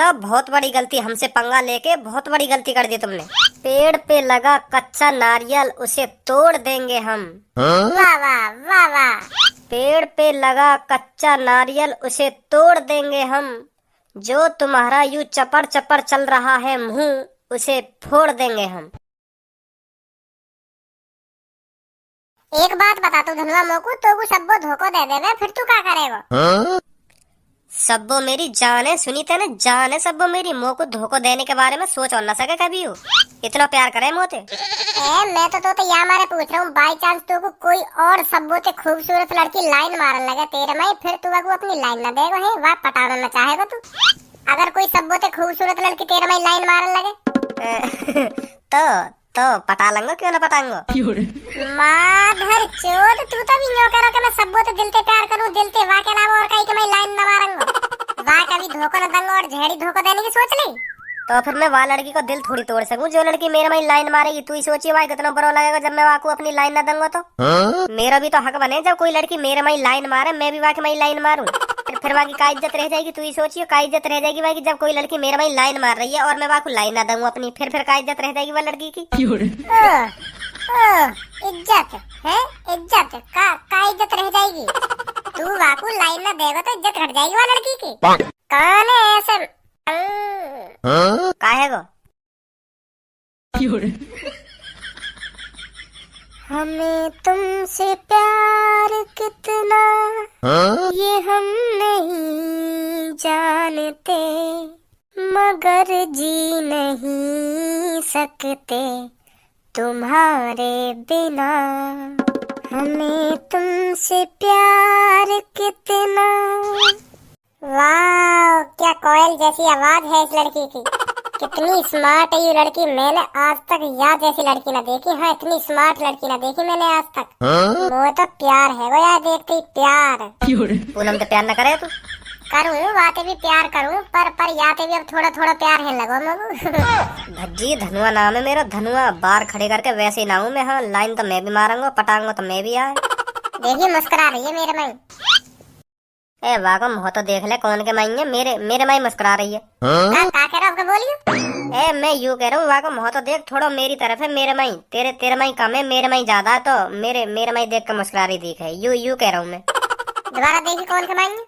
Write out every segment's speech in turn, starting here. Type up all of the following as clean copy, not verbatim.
बेटा बहुत बड़ी गलती, हमसे पंगा लेके बहुत बड़ी गलती कर दी तुमने। पेड़ पे लगा कच्चा नारियल उसे तोड़ देंगे हम। वाह वाह वाह वाह। पेड़ पे लगा कच्चा नारियल उसे तोड़ देंगे हम, जो तुम्हारा यूं चपर चपर चल रहा है मुंह उसे फोड़ देंगे हम। एक बात बता तू धनवा मोकू, तो को सब्बो धोखो दे देवे फिर तू क्या करेगा? सब्बो मेरी जान है, सुनी तेने जान है सब्बो मेरी। मोह को धोखो देने के बारे में सोच और न सके कभी हो। इतना प्यार करे मोते। मैं तो यहाँ मारे पूछ रहा हूँ, बाई चांस तो को कोई और सब्बो ते खूबसूरत लड़की लाइन मारन लगे तेरे में, फिर तू अगू अपनी लाइन न देगा है वाह पटाना न चाहेगा तू? अगर कोई सब्बो ते खूबसूरत लड़की तेरे में लाइन मारन लगे तो पटा लंगो, क्यों ना पटांगो। माधर चोद, तू तो भी यूं करो कि मैं सब्बो ते दिल ते प्यार करूं, दिल ते वाह के अलावा और कहीं के मैं लाइन न मारूंगा। वाह कभी धोखा न दूंगा और झेड़ी धोखा देने की सोच ली। तो फिर मैं वहाँ लड़की को दिल थोड़ी तोड़ सकूं जो लड़की मेरे में लाइन मारेगी। तू ही सोचिए भाई कितना बुरा लगेगा जब मैं वहाँ को अपनी लाइन न दूंगा तो। मेरा भी तो हक बने जब कोई लड़की मेरे में लाइन मारे, मैं भी वहाँ की लाइन मारूं। फिर वहाँ की का इज्जत रह जाएगी। तू ही सोचिए का इज्जत रह जाएगी भाई, जब कोई लड़की मेरे में लाइन मार रही है और मैं वहाँ को लाइन ना दूंगा अपनी, फिर का इज्जत रह जाएगी वह लड़की की। इज्जत है, इज्जत का इज्जत रह जाएगी। तू वहाँ को लाइन ना देगा तो इज्जत हट जाएगी वह लड़की की। कौन है ऐसे काहे गो? हमें तुमसे प्यार कितना ये हम नहीं जानते, मगर जी नहीं सकते तुम्हारे बिना। हमें तुमसे प्यार कितना। वाह क्या कोयल जैसी आवाज है इस लड़की की। कितनी स्मार्ट है ये लड़की, मैंने आज तक यार जैसी लड़की ना देखी। हाँ इतनी स्मार्ट लड़की ना देखी मैंने आज तक। वो तो प्यार है वो यार, देखती प्यार। पूनम तो प्यार न करे तू? करूँ वाते भी प्यार करूँ, पर याते भी अब थोड़ा थोड़ा प्यार है लगो मगू। भज्जी धनुआ नाम है मेरा, धनुआ बार खड़े करके वैसे ही ना हूँ मैं। हाँ लाइन तो मैं भी मारूंगा, पटाऊंगा तो मैं भी आए। देखिए मुस्कुरा रही है मेरे में। ए वाह मोह तो देख ले कौन के माई है, मेरे माई मुस्कुरा रही है। क्या कह रहे हो आपको बोलिए? ए मैं यूँ कह रहा हूँ वाह मोह तो देख, थोड़ा मेरी तरफ है मेरे माई, तेरे माई कम है मेरे माई ज्यादा है, तो मेरे माई देख कर मुस्कुरा रही दिख है। यू कह रहा हूँ मैं। दोबारा देखिए कौन के माई है?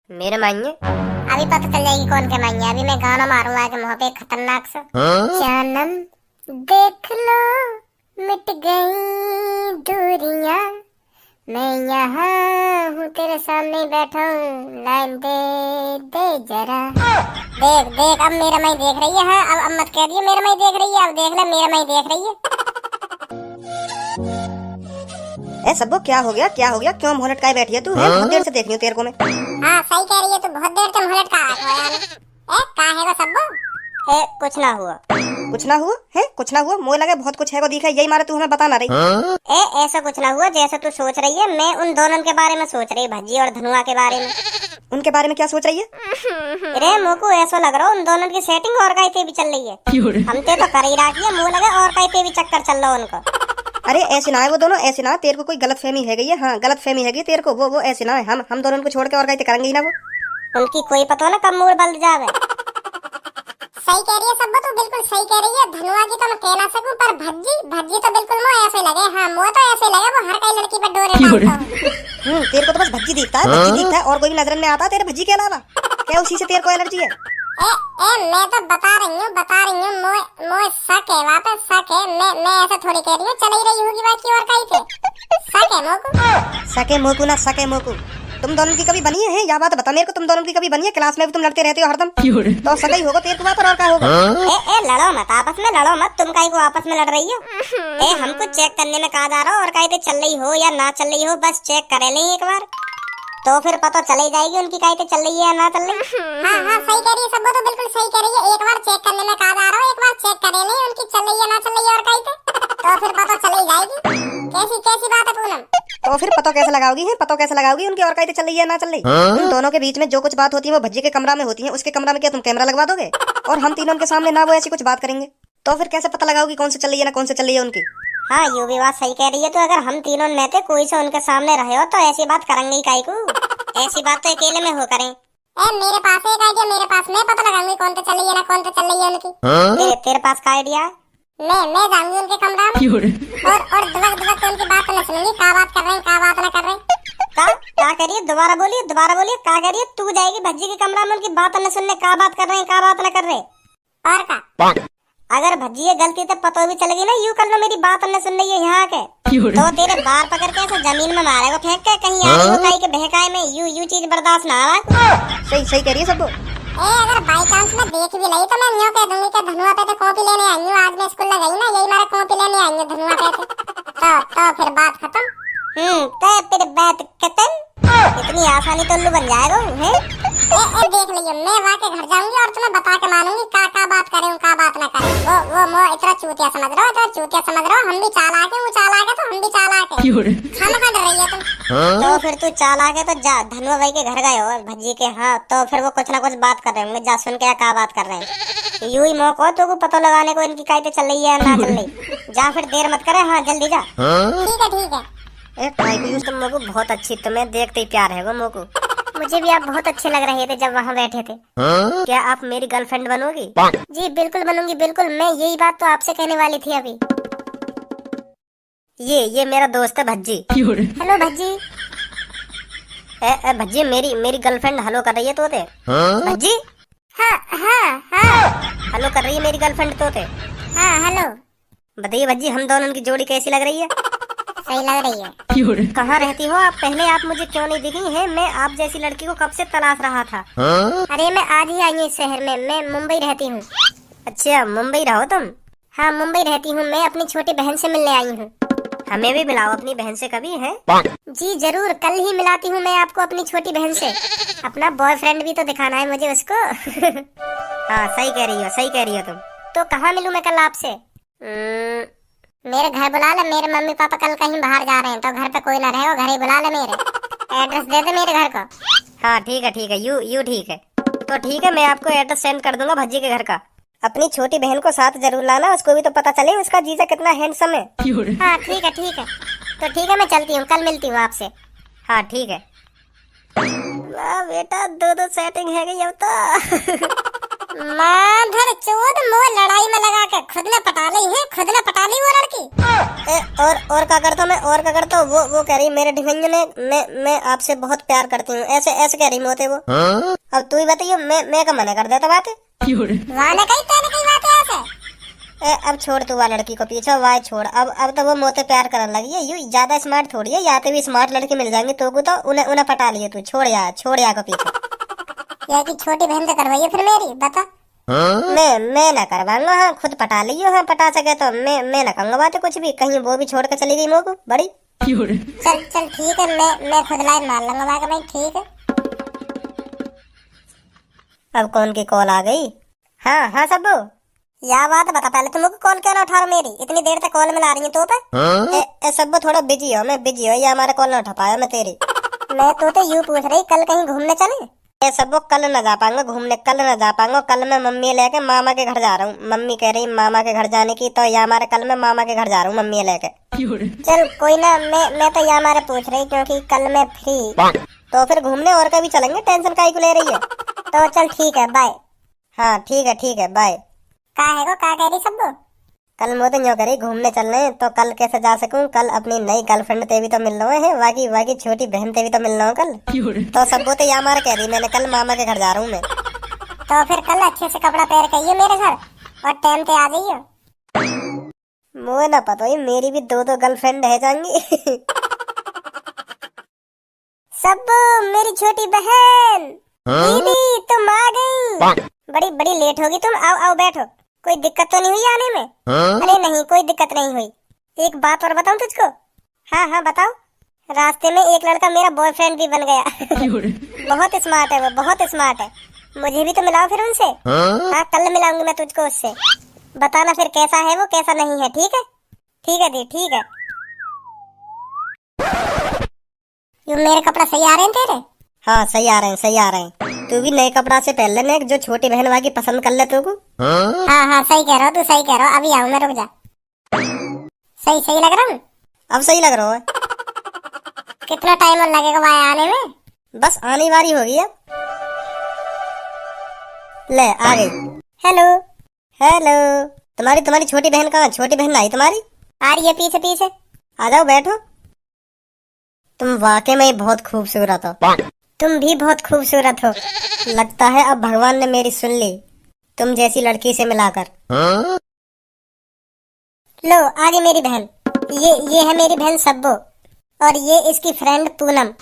मेरे माई है। अभी पता चल जाएगी कौन के माई है। अभी मैं गाना मारूंगा आगे मुँह पे खतरनाक सा। जानम देख लो मिट गई दूरियां, मैं यहाँ हूँ तेरे सामने बैठा हूँ, लाइन दे जरा। देख अब मेरा माई देख रही है। हाँ अब मत कह दिए मेरा माई देख रही है, अब देख ले मेरा माई देख रही है। ए सब्बो क्या हो गया क्यों मुंह लटकाए बैठी है तू? बहुत देर से देख रही हूँ तेरे को मैं। हाँ सही कह रही है तू, बहुत देर से मुंह लटका रखा है। का है वो सब्बो? कुछ ना हुआ है, कुछ ना हुआ। मुझे लगा बहुत कुछ है को दिखा, यही मारे तू हमें बता ना रही। ऐसा कुछ ना हुआ जैसा तू सोच रही है। मैं उन दोनों के बारे में सोच रही, भज्जी और धनुआ के बारे में। उनके बारे में क्या सोच रही है? अरे मोको ऐसा लग रहा है उन दोनों की सेटिंग और कहीं पे भी चल रही है। हमते तो कर ही रखी है, मुँह लगे और कहीं पे भी चक्कर चल रहा है उनका। अरे ऐसे ना है वो दोनों, ऐसे ना, तेरे को कोई गलत फहमी है गई है। हाँ गलत फहमी है तेरे को, वो ऐसे ना है। हम दोनों को छोड़ के और कहीं करेंगे ही ना वो। उनकी कोई पता ना कब मूड बदल जावे। सही कह रही है सब्बो, तो बिल्कुल सही कह रही है। धनुआ की तो मैं कह ना सकूं, पर भज्जी तो बिल्कुल मुझे ऐसे लगे। हाँ मुझे तो ऐसे लगे वो हर कई लड़की पर डोरे डालता हूं। तेरे को तो बस भज्जी दिखता है और कोई भी नजर में आता तेरे भज्जी के अलावा। क्या उसी से तेरे को एलर्जी है? मैं तो बता रही हूँ मोए शक है, वहाँ पे शक है। मैं ऐसा थोड़ी कह रही हूँ, चल ही रही होगी बाकी और कहीं पे। सके मोकू तुम दोनों की कभी बनी है? या बात बता मेरे को, तुम दोनों की कभी बनी है? क्लास में भी तुम लड़ते रहते हो हरदम, तो सगा ही होगा तेरे को वहाँ पर और क्या होगा? लड़ो मत आपस में, लड़ो मत। तुम काहे को आपस में लड़ रही हो? हमको चेक करने में कहा जा रहा हो और कहीं चल रही हो या ना चल रही हो, बस चेक करे ले एक बार, तो फिर पता चली जाएगी उनकी कहीं चल रही है या ना चल रही। हाँ सही कह रही है सब्बो, तो बिल्कुल सही कह रही है। एक बार चेक करने में कहा जा रहा हो, एक बार चेक करे ले उनकी चल रही है ना चल रही है और कहीं तो फिर पता चली जाएगी। कैसी बात है पूनम? तो फिर पता कैसे लगाओगी उनकी और कहीं चल रही है ना चल रही? उन दोनों के बीच में जो कुछ बात होती है वो भज्जी के कमरा में होती है। उसके कमरा में क्या तुम कैमरा लगवा दोगे? और हम तीनों के सामने ना वो ऐसी कुछ बात करेंगे, तो फिर कैसे पता लगाओगी कौन से चल रही है ना कौन से चल रही है उनकी? हाँ ये भी बात सही कह रही है। तो अगर हम तीनों में थे कोई से उनके सामने रहे हो तो ऐसी बात करेंगे ही काहे को? ऐसी बात तो अकेले में हो करें। मेरे पास है एक आइडिया, मेरे पास, मैं पता लगाऊंगी कौन तो चल रही है ना कौन तो चल रही है उनकी। तेरे पास का आइडिया है? मैं जाऊंगी उनके कमरा में और दुबक दुबक के उनकी बात न सुनूंगी, क्या बात कर रहे हैं क्या बात ना कर रहे हैं। क्या कह रही है? दोबारा बोलिए क्या कह रही है? तू जाएगी भज्जी के कमरा में उनकी बात न सुनने, क्या बात कर रहे हैं क्या बात ना कर रहे? और का अगर भज्जी ये गलती से पता भी चलेगी ना, यूं कर लो मेरी बात न सुन रही है यहाँ के, तो तेरे बार पकड़ के ऐसे जमीन में मारेगा फेंक के, कहीं आगे वो कहीं के बहकाए में यू चीज बर्दाश्त ना आ। सही कह रही है सब। अगर बाई चांस मैं देख भी लई तो मैं यूं कह दूंगी कि धनुआ पे तो कॉपी लेने आई हूं, आज मैं स्कूल न गई ना, यही मारा कॉपी लेने आई हूं धनुआ पे तो फिर बात खत्म। तो फिर बात खत्म। इतनी आसानी तो उल्लू बन जाएगा है? देख लियो, मैं वहाँ के घर जाऊंगी और तुम्हें बता के मानूंगी का बात करें का बात ना करें। वो इतना चूतिया समझ रहे हो, हम भी चालाक है, वो चालाक है तो हम भी चालाक है। खाना डर रही है तुम? तो फिर तू चालाक है तो जा धनुआ भाई के घर गए हो भज्जी के, हाँ तो फिर वो कुछ ना कुछ बात कर रहे होंगे, जा सुन के क्या बात कर रहे हैं। यूं ही मौका तो को पता लगाने को इनकी कायदे चल रही है ना चल रही। जा फिर देर मत करे, हाँ जल्दी जा। ठीक है। तुम मोको बहुत अच्छी, तुम्हें देखते ही प्यार है वो मोको। मुझे भी आप बहुत अच्छे लग रहे थे जब वहाँ बैठे थे। क्या आप मेरी गर्लफ्रेंड बनोगी? जी बिल्कुल बनूंगी, बिल्कुल। मैं यही बात तो आपसे कहने वाली थी अभी। ये मेरा दोस्त है भज्जी। हेलो भज्जी। भज्जी मेरी गर्लफ्रेंड हेलो कर रही है तोते। भज्जी हाँ हेलो कर रही है मेरी गर्लफ्रेंड तोते। हाँ हेलो। बताइए भज्जी, हम दोनों की जोड़ी कैसी लग रही है? सही लग रही है। कहाँ रहती हो आप? पहले आप मुझे क्यों नहीं दिखी हैं? मैं आप जैसी लड़की को कब से तलाश रहा था। अरे मैं आज ही आई हूँ इस शहर में, मैं मुंबई रहती हूँ। अच्छा मुंबई रहो तुम? हाँ मुंबई रहती हूँ, मैं अपनी छोटी बहन से मिलने आई हूँ। हमें भी मिलाओ अपनी बहन से कभी है? जी जरूर, कल ही मिलाती हूँ मैं आपको अपनी छोटी बहन से। अपना बॉयफ्रेंड भी तो दिखाना है मुझे उसको। हाँ सही कह रही हो तुम। तो कहाँ मिलूँ मैं कल आपसे? मेरे घर बुला ले, मेरे मम्मी पापा कल कहीं बाहर जा रहे हैं तो घर पे कोई ना रहेगा, घर ही बुला ले मेरे। एड्रेस दे दे मेरे घर का। हाँ ठीक है, यू ठीक है। तो ठीक है, मैं आपको एड्रेस सेंड कर दूंगा भज्जी के घर का। अपनी छोटी बहन को साथ जरूर लाना, उसको भी तो पता चले उसका जीजा कितना हैंडसम है। हाँ ठीक है। तो ठीक है मैं चलती हूँ, कल मिलती हूँ आपसे। हाँ ठीक है। वाह बेटा, दो सेटिंग है गई अब तो। माधर चोद, मोह लड़ाई में लगा के खुद ने पटा ली वो लड़की। और क्या करता मैं, और क्या करता हूँ? वो कह रही मेरे ढिंगंज ने मैं आपसे बहुत प्यार करती हूँ, ऐसे कह रही मोते वो। अब तू ही बताइए, मैं क्या मना कर देता बात? अब छोड़ तू वह लड़की को पीछे, वाह छोड़। अब तो वो मोते प्यार करने लगी है, यू ज्यादा स्मार्ट थोड़ी है, या तो भी स्मार्ट लड़की मिल जाएंगी तो उन्हें पटा लिए तू। छोड़ या को पीछे। या कि छोटी बहन से करवाइए फिर मेरी, बता। मैं ना करवाऊंगा, हाँ खुद पटा लियो, हाँ पटा सके तो मैं ना कहूँगा बात कुछ भी, कहीं वो भी छोड़ कर चली गई मोको बड़ी। चल ठीक है, मैं खुद लाइन मार लूंगा भाई, मैं ठीक है। अब कौन की कॉल आ गई? हाँ सबू, या बात बता पहले, तुमको कॉल क्यों ना उठा रहा मेरी? इतनी देर तक कॉल मिला रही है तो पे। सबू थोड़ा बिजी हो, मैं बिजी हो, या हमारा कॉल ना उठा पाया मैं तेरी। मैं तो यूँ पूछ रही कल कहीं घूमने चले? सबको कल न जा पाऊंगा घूमने, कल मैं मम्मी लेके मामा के घर जा रहा हूँ। मम्मी कह रही मामा के घर जाने की, तो या हमारे कल मैं मामा के घर जा रहा हूँ मम्मी लेके। चल कोई ना, मैं तो या हमारे पूछ रही क्योंकि कल मैं फ्री। तो फिर घूमने और कभी चलेंगे, टेंशन काहे को ले रही है? तो चल ठीक है, बाय। हाँ ठीक है बाय। का कह रही सब? कल मोदी यूँ करी घूमने चल रहे, तो कल कैसे जा सकूं? कल अपनी नई गर्लफ्रेंड ते भी तो मिल रहे हैं, बाकी छोटी बहन ते भी तो मिल रहा हूँ कल। तो सब तो यहाँ मार कह रही मैंने, कल मामा के घर जा रहा हूँ मैं। तो फिर कल अच्छे से कपड़ा पहन के आइए मेरे घर और टाइम पे आ जाइए। मुझे ना पता ही, मेरी भी दो गर्लफ्रेंड है जाएंगी। सब मेरी छोटी बहन, दीदी तुम आ गई। बड़ी लेट होगी तुम, आओ बैठो। कोई दिक्कत तो नहीं हुई आने में? अरे नहीं, कोई दिक्कत नहीं हुई। एक बात और बताऊं तुझको? हाँ बताओ। रास्ते में एक लड़का मेरा बॉयफ्रेंड भी बन गया। बहुत स्मार्ट है वो, बहुत स्मार्ट है। मुझे भी तो मिलाओ फिर उनसे। हाँ कल मिलाऊंगी मैं तुझको उससे। बताना फिर कैसा है वो, कैसा नहीं है। ठीक है दी, ठीक है। ये मेरे कपड़ा सही आ रहे हैं तेरे? हाँ सही आ रहे हैं। तू भी नए कपड़ा से पहन लेने, जो छोटी बहन वाकी पसंद कर ले तू को। हाँ सही कह रहा हो, तू सही कह रहा हो। अभी आऊँ मैं, रुक जा। सही लग रहा हूँ? अब सही लग रहा है। कितना टाइम लगेगा वहाँ आने में? बस आने वाली होगी अब। ले आ गई। हेलो। हेलो। तुम्हारी छोटी बहन कहाँ? छोटी बहन आई तुम्हारी? आ रही है पीछे पीछे। आ जाओ बैठो। तुम वाकई में बहुत खूबसूरत हो। तुम भी बहुत खूबसूरत हो। लगता है अब भगवान ने मेरी सुन ली, तुम जैसी लड़की से मिलाकर। लो आ गई मेरी बहन। ये है मेरी बहन सब्बो, और ये इसकी फ्रेंड पूनम।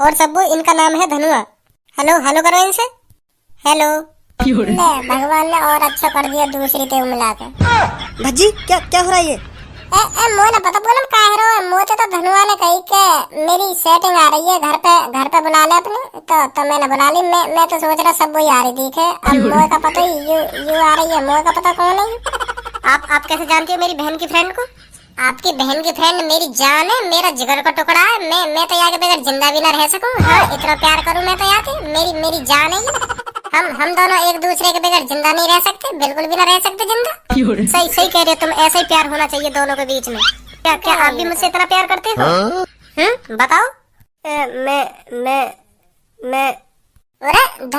और सब्बो इनका नाम है धनुआ। हेलो हेलो करो इनसे। हेलो। ले, भगवान ने और अच्छा कर दिया दूसरी ते मिला के। भज्जी क्या क्या हो रहा है ये? मोए ना पता पूनम काहे रो। मोचे तो धनुआ ने कही के मेरी सेटिंग आ रही है, घर पे बुला ले अपने। तो मैंने बुला ली। मैं तो सोच रहा सब्बो ही आ रही दिखे। अब मोए का पता ही यू आ रही है। मोए का पता कौन है? आप कैसे जानती हो मेरी बहन की फ्रेंड को? आपकी बहन की फ्रेंड मेरी जान है, मेरा जिगर का टुकड़ा है। मैं तो यहाँ के बगैर जिंदा भी ना रह सकूं। हाँ, इतना प्यार करूं मैं तो यहाँ के। मेरी जान है ये। हम दोनों एक दूसरे के बगैर जिंदा नहीं रह सकते, बिल्कुल भी ना रह सकते जिंदा। सही कह रहे हो तुम। ऐसा ही प्यार होना चाहिए दोनों के बीच में। क्या आप भी मुझसे इतना प्यार करते हो? बताओ। मैं अरे